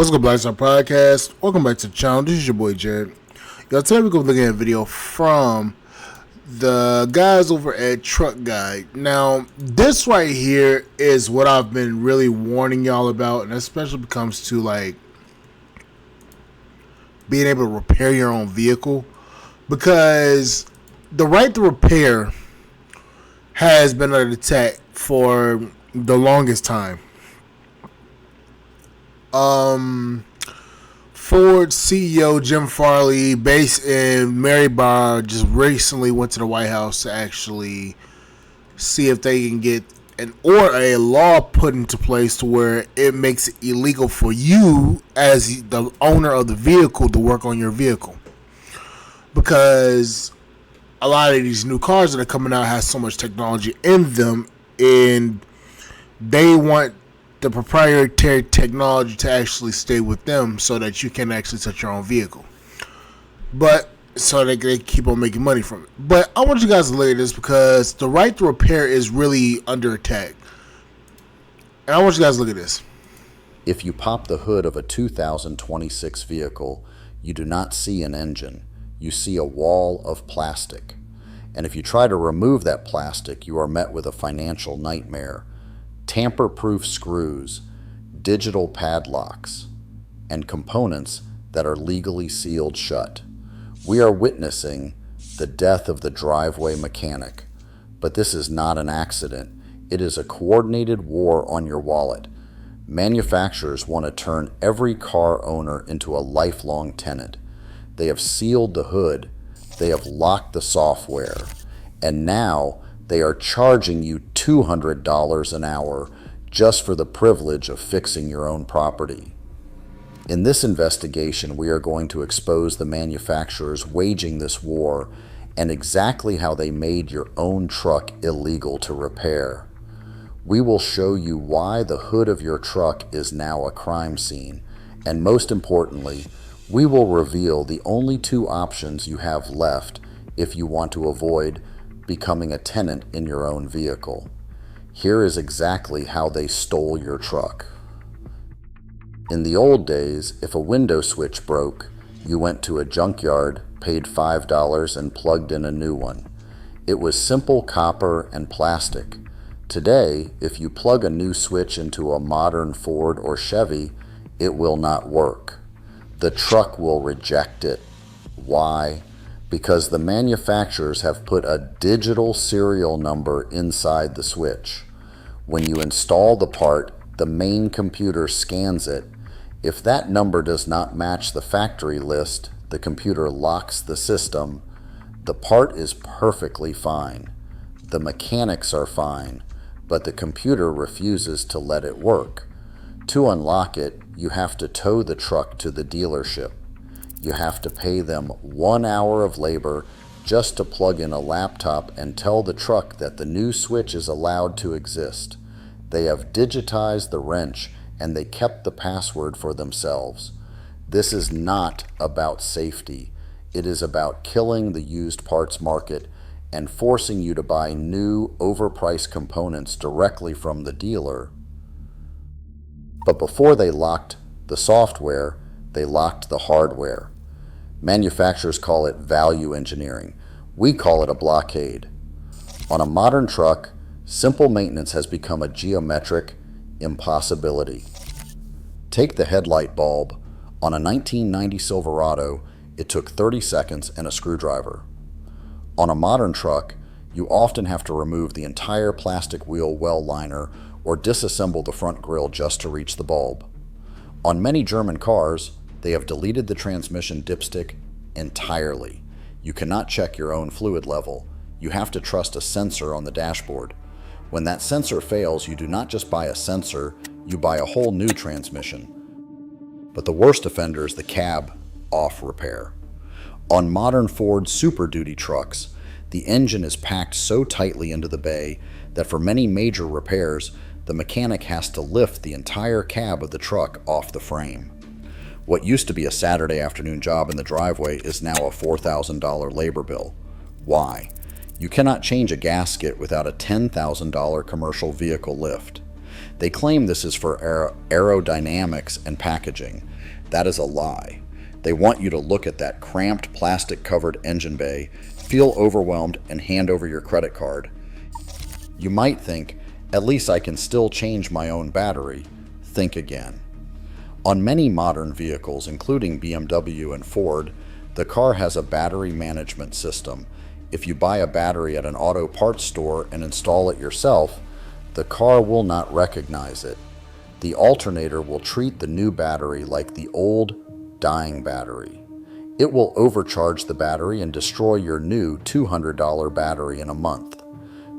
What's good, Black Star Podcast? Welcome back to the channel. This is your boy Jared. Yo, today we're going to be looking at a video from the guys over at Truck Guide. Now, this right here is what I've been really warning y'all about, and especially when it comes to like being able to repair your own vehicle, because the right to repair has been under attack for the longest time. Ford CEO Jim Farley, based in Maryborough, just recently went to the White House to actually see if they can get a law put into place to where it makes it illegal for you as the owner of the vehicle to work on your vehicle, because a lot of these new cars that are coming out has so much technology in them, and they want the proprietary technology to actually stay with them so that you can actually touch your own vehicle. But so they keep on making money from it. But I want you guys to look at this because the right to repair is really under attack. And I want you guys to look at this. If you pop the hood of a 2026 vehicle, you do not see an engine. You see a wall of plastic. And if you try to remove that plastic, you are met with a financial nightmare. Tamper-proof screws, digital padlocks, and components that are legally sealed shut. We are witnessing the death of the driveway mechanic, but this is not an accident. It is a coordinated war on your wallet. Manufacturers want to turn every car owner into a lifelong tenant. They have sealed the hood, they have locked the software, and now they are charging you $200 an hour just for the privilege of fixing your own property. In this investigation, we are going to expose the manufacturers waging this war and exactly how they made your own truck illegal to repair. We will show you why the hood of your truck is now a crime scene, and most importantly, we will reveal the only two options you have left if you want to avoid becoming a tenant in your own vehicle. Here is exactly how they stole your truck. In the old days, if a window switch broke, you went to a junkyard, paid $5, and plugged in a new one. It was simple copper and plastic. Today, if you plug a new switch into a modern Ford or Chevy, it will not work. The truck will reject it. Why? Because the manufacturers have put a digital serial number inside the switch. When you install the part, the main computer scans it. If that number does not match the factory list, the computer locks the system. The part is perfectly fine. The mechanics are fine, but the computer refuses to let it work. To unlock it, you have to tow the truck to the dealership. You have to pay them 1 hour of labor just to plug in a laptop and tell the truck that the new switch is allowed to exist. They have digitized the wrench and they kept the password for themselves. This is not about safety. It is about killing the used parts market and forcing you to buy new, overpriced components directly from the dealer. But before they locked the software, they locked the hardware. Manufacturers call it value engineering. We call it a blockade. On a modern truck, simple maintenance has become a geometric impossibility. Take the headlight bulb. On a 1990 Silverado, it took 30 seconds and a screwdriver. On a modern truck, you often have to remove the entire plastic wheel well liner or disassemble the front grille just to reach the bulb. On many German cars, they have deleted the transmission dipstick entirely. You cannot check your own fluid level. You have to trust a sensor on the dashboard. When that sensor fails, you do not just buy a sensor, you buy a whole new transmission. But the worst offender is the cab off repair. On modern Ford Super Duty trucks, the engine is packed so tightly into the bay that for many major repairs, the mechanic has to lift the entire cab of the truck off the frame. What used to be a Saturday afternoon job in the driveway is now a $4,000 labor bill. Why? You cannot change a gasket without a $10,000 commercial vehicle lift. They claim this is for aerodynamics and packaging. That is a lie. They want you to look at that cramped plastic-covered engine bay, feel overwhelmed, and hand over your credit card. You might think, at least I can still change my own battery. Think again. On many modern vehicles, including BMW and Ford, the car has a battery management system. If you buy a battery at an auto parts store and install it yourself, the car will not recognize it. The alternator will treat the new battery like the old, dying battery. It will overcharge the battery and destroy your new $200 battery in a month.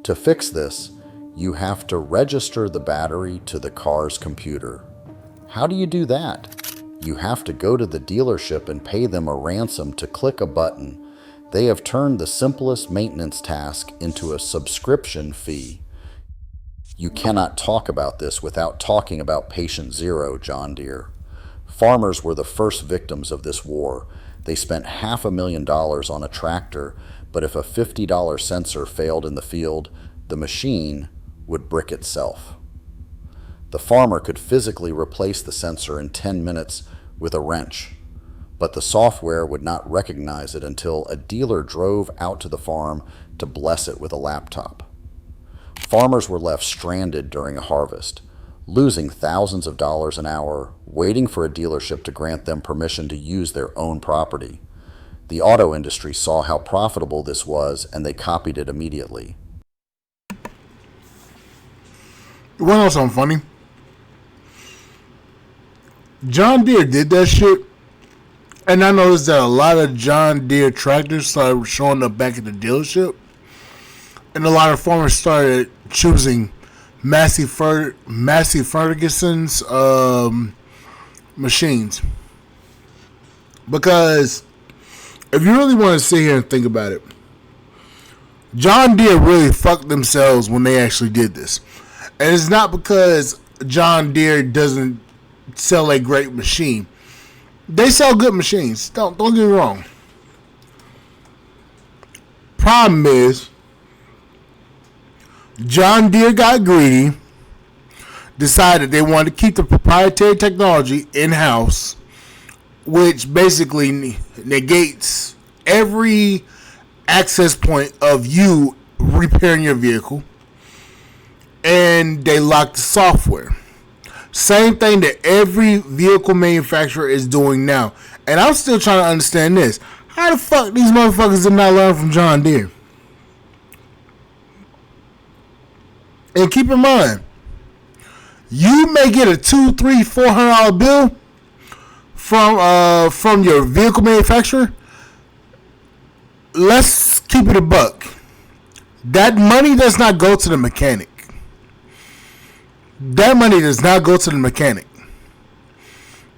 To fix this, you have to register the battery to the car's computer. How do you do that? You have to go to the dealership and pay them a ransom to click a button. They have turned the simplest maintenance task into a subscription fee. You cannot talk about this without talking about Patient Zero, John Deere. Farmers were the first victims of this war. They spent $500,000 on a tractor, but if a $50 sensor failed in the field, the machine would brick itself. The farmer could physically replace the sensor in 10 minutes with a wrench, but the software would not recognize it until a dealer drove out to the farm to bless it with a laptop. Farmers were left stranded during a harvest, losing thousands of dollars an hour, waiting for a dealership to grant them permission to use their own property. The auto industry saw how profitable this was, and they copied it immediately. You want to know something funny? John Deere did that shit, and I noticed that a lot of John Deere tractors started showing up back at the dealership, and a lot of farmers started choosing Massey Ferguson's machines. Because if you really want to sit here and think about it, John Deere really fucked themselves when they actually did this. And it's not because John Deere doesn't sell a great machine. They sell good machines. Don't get me wrong. Problem is, John Deere got greedy, decided they wanted to keep the proprietary technology in-house, which basically negates every access point of you repairing your vehicle, and they locked the software. Same thing that every vehicle manufacturer is doing now. And I'm still trying to understand this. How the fuck these motherfuckers did not learn from John Deere? And keep in mind, you may get a $200, $300, $400 bill from your vehicle manufacturer. Let's keep it a buck. That money does not go to the mechanic. That money does not go to the mechanic.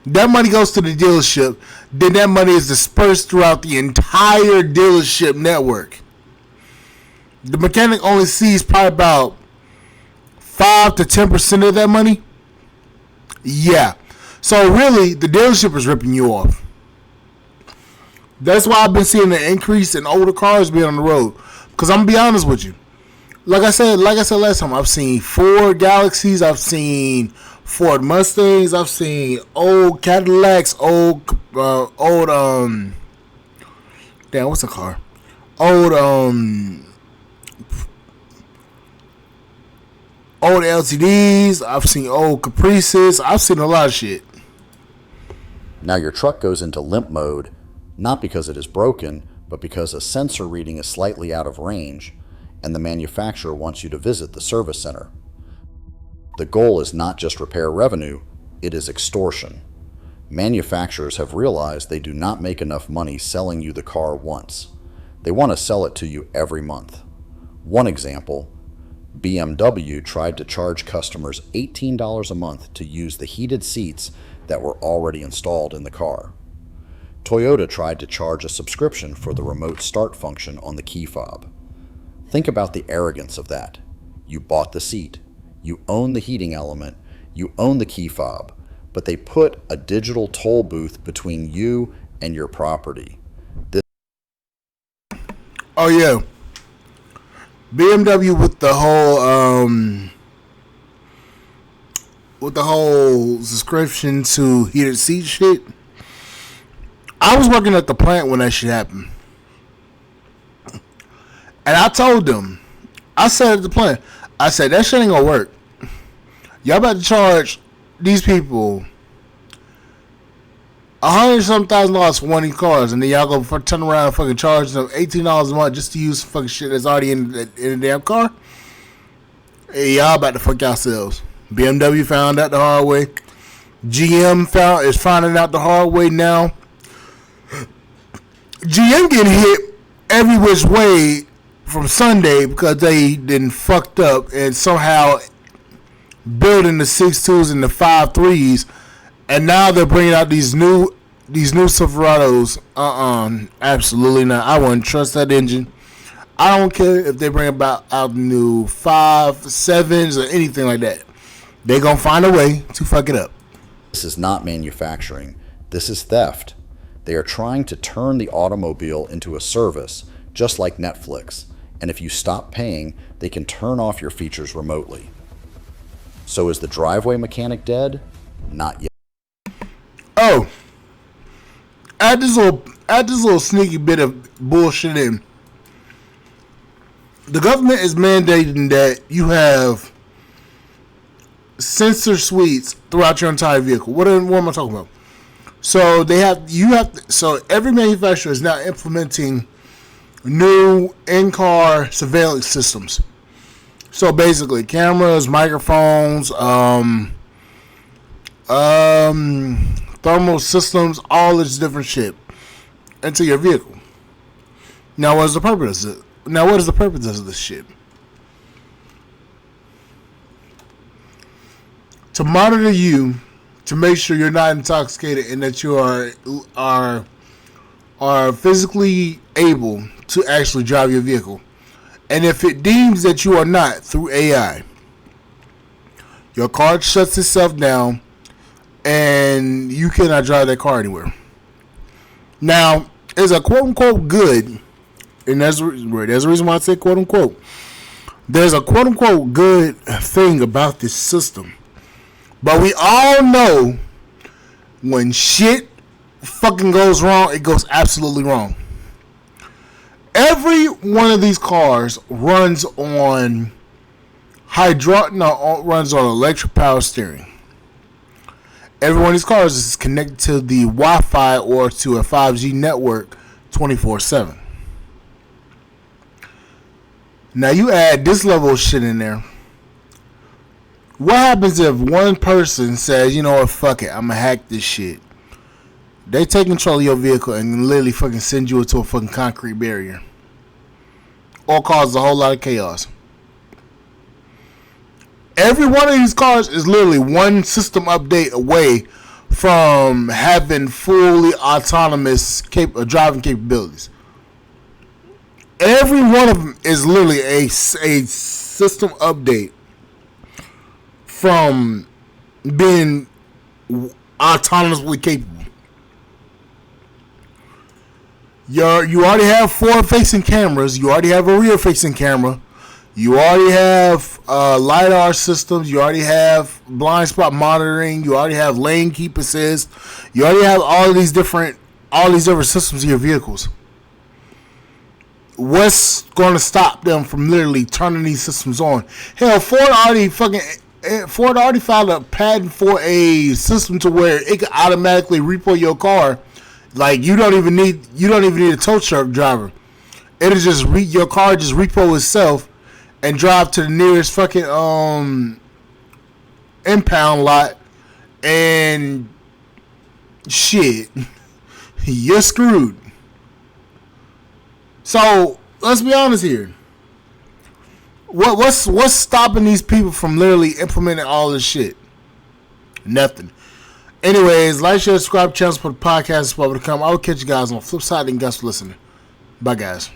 That money goes to the dealership. Then that money is dispersed throughout the entire dealership network. The mechanic only sees probably about 5 to 10% of that money. Yeah. So really, the dealership is ripping you off. That's why I've been seeing an increase in older cars being on the road. Because I'm gonna be honest with you. Like I said last time, I've seen Ford Galaxies, I've seen Ford Mustangs, I've seen old Cadillacs, old damn, what's the car? Old LTDs, I've seen old Caprices, I've seen a lot of shit. Now your truck goes into limp mode, not because it is broken, but because a sensor reading is slightly out of range, and the manufacturer wants you to visit the service center. The goal is not just repair revenue, it is extortion. Manufacturers have realized they do not make enough money selling you the car once. They want to sell it to you every month. One example, BMW tried to charge customers $18 a month to use the heated seats that were already installed in the car. Toyota tried to charge a subscription for the remote start function on the key fob. Think about the arrogance of that. You bought the seat, you own the heating element, you own the key fob, but they put a digital toll booth between you and your property. Oh yeah, BMW with the whole with the whole subscription to heated seat shit. I was working at the plant when that shit happened. And I told them, I said at the plant, I said, that shit ain't gonna work. Y'all about to charge these people $100,000 for one of these cars, and then y'all go turn around and fucking charge them $18 a month just to use fucking shit that's already in the damn car. Hey, y'all about to fuck yourselves. BMW found out the hard way. GM is finding out the hard way now. GM getting hit every which way from Sunday because they didn't fucked up and somehow building the 6.2s and the 5.3s, and now they're bringing out these new Silverados. Absolutely not. I wouldn't trust that engine. I don't care if they bring out new 5.7s or anything like that. They gonna find a way to fuck it up. This is not manufacturing. This is theft. They are trying to turn the automobile into a service, just like Netflix. And if you stop paying, they can turn off your features remotely. So is the driveway mechanic dead? Not yet. Oh, add this little sneaky bit of bullshit in. The government is mandating that you have sensor suites throughout your entire vehicle. What am I talking about? So so every manufacturer is now implementing new in-car surveillance systems. So basically, cameras, microphones, thermal systems, all this different shit into your vehicle. Now, what is the purpose of it? What is the purpose of this shit? To monitor you, to make sure you're not intoxicated and that you are physically able to actually drive your vehicle. And if it deems that you are not, through AI, your car shuts itself down and you cannot drive that car anywhere. Now, it's a quote-unquote good, and there's a reason why I say quote-unquote. There's a quote-unquote good thing about this system. But we all know when shit fucking goes wrong, it goes absolutely wrong. Every one of these cars runs on runs on electric power steering. Every one of these cars is connected to the Wi-Fi or to a 5G network 24/7. Now you add this level of shit in there. What happens if one person says, you know what, fuck it, I'm gonna hack this shit? They take control of your vehicle and literally fucking send you into a fucking concrete barrier. Or cause a whole lot of chaos. Every one of these cars is literally one system update away from having fully autonomous driving capabilities. Every one of them is literally a system update from being autonomously capable. You already have forward-facing cameras. You already have a rear-facing camera. You already have LiDAR systems. You already have blind spot monitoring. You already have lane keep assist. You already have all these different systems in your vehicles. What's going to stop them from literally turning these systems on? Hell, Ford already filed a patent for a system to where it can automatically repo your car. Like you don't even need a tow truck driver. It'll just your car just repo itself and drive to the nearest fucking impound lot and shit. You're screwed. So let's be honest here. What's stopping these people from literally implementing all this shit? Nothing. Anyways, like, share, subscribe, channel, support the podcast. Is to come. I will catch you guys on the flip side. And guys for listening. Bye, guys.